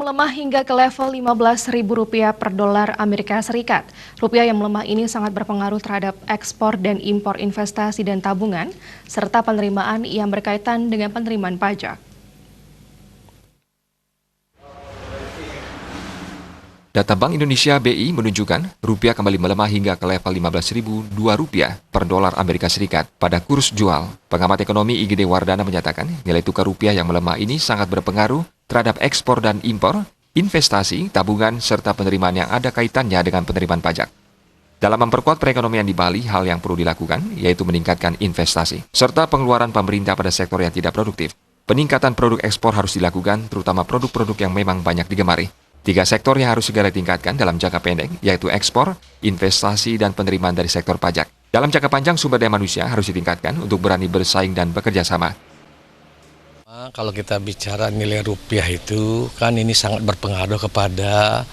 melemah hingga ke level Rp15.000 per dolar Amerika Serikat. Rupiah yang melemah ini sangat berpengaruh terhadap ekspor dan impor investasi dan tabungan, serta penerimaan yang berkaitan dengan penerimaan pajak. Data Bank Indonesia BI menunjukkan rupiah kembali melemah hingga ke level Rp15.002 per dolar Amerika Serikat pada kurs jual. Pengamat ekonomi IGD Wardana menyatakan nilai tukar rupiah yang melemah ini sangat berpengaruh terhadap ekspor dan impor, investasi, tabungan, serta penerimaan yang ada kaitannya dengan penerimaan pajak. Dalam memperkuat perekonomian di Bali, hal yang perlu dilakukan yaitu meningkatkan investasi, serta pengeluaran pemerintah pada sektor yang tidak produktif. Peningkatan produk ekspor harus dilakukan, terutama produk-produk yang memang banyak digemari. 3 sektor yang harus segera ditingkatkan dalam jangka pendek, yaitu ekspor, investasi, dan penerimaan dari sektor pajak. Dalam jangka panjang, sumber daya manusia harus ditingkatkan untuk berani bersaing dan bekerja sama. Kalau kita bicara nilai rupiah itu, kan ini sangat berpengaruh kepada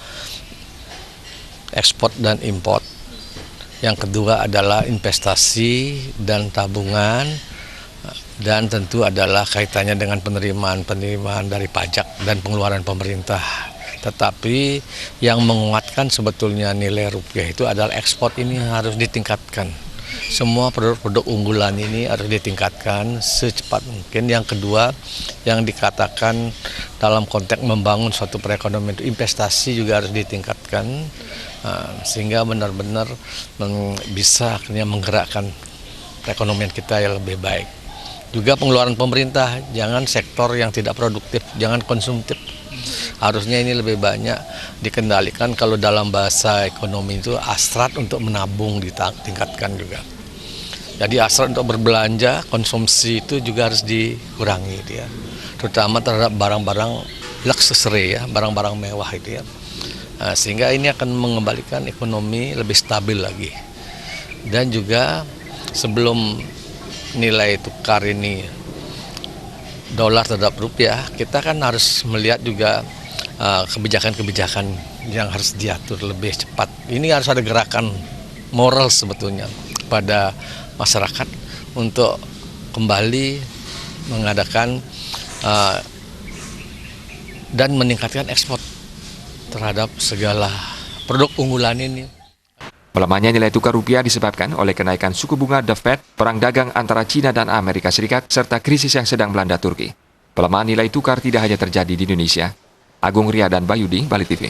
ekspor dan impor. Yang kedua adalah investasi dan tabungan, dan tentu adalah kaitannya dengan penerimaan dari pajak dan pengeluaran pemerintah. Tetapi yang menguatkan sebetulnya nilai rupiah itu adalah ekspor ini harus ditingkatkan. Semua produk-produk unggulan ini harus ditingkatkan secepat mungkin. Yang kedua, yang dikatakan dalam konteks membangun suatu perekonomian itu investasi juga harus ditingkatkan, sehingga benar-benar bisa akhirnya menggerakkan perekonomian kita yang lebih baik. Juga pengeluaran pemerintah, jangan sektor yang tidak produktif, jangan konsumtif. Harusnya ini lebih banyak dikendalikan, kalau dalam bahasa ekonomi itu hasrat untuk menabung ditingkatkan juga. Jadi hasrat untuk berbelanja, konsumsi itu juga harus dikurangi dia. Terutama terhadap barang-barang luxury ya, barang-barang mewah itu ya. Sehingga ini akan mengembalikan ekonomi lebih stabil lagi. Dan juga sebelum nilai tukar ini dolar terhadap rupiah, kita kan harus melihat juga kebijakan-kebijakan yang harus diatur lebih cepat. Ini harus ada gerakan moral sebetulnya pada masyarakat untuk kembali mengadakan dan meningkatkan ekspor terhadap segala produk unggulan ini. Melemahnya nilai tukar rupiah disebabkan oleh kenaikan suku bunga The Fed, perang dagang antara China dan Amerika Serikat, serta krisis yang sedang melanda Turki. Pelemahan nilai tukar tidak hanya terjadi di Indonesia. Agung Ria dan Bayudi, Bali TV.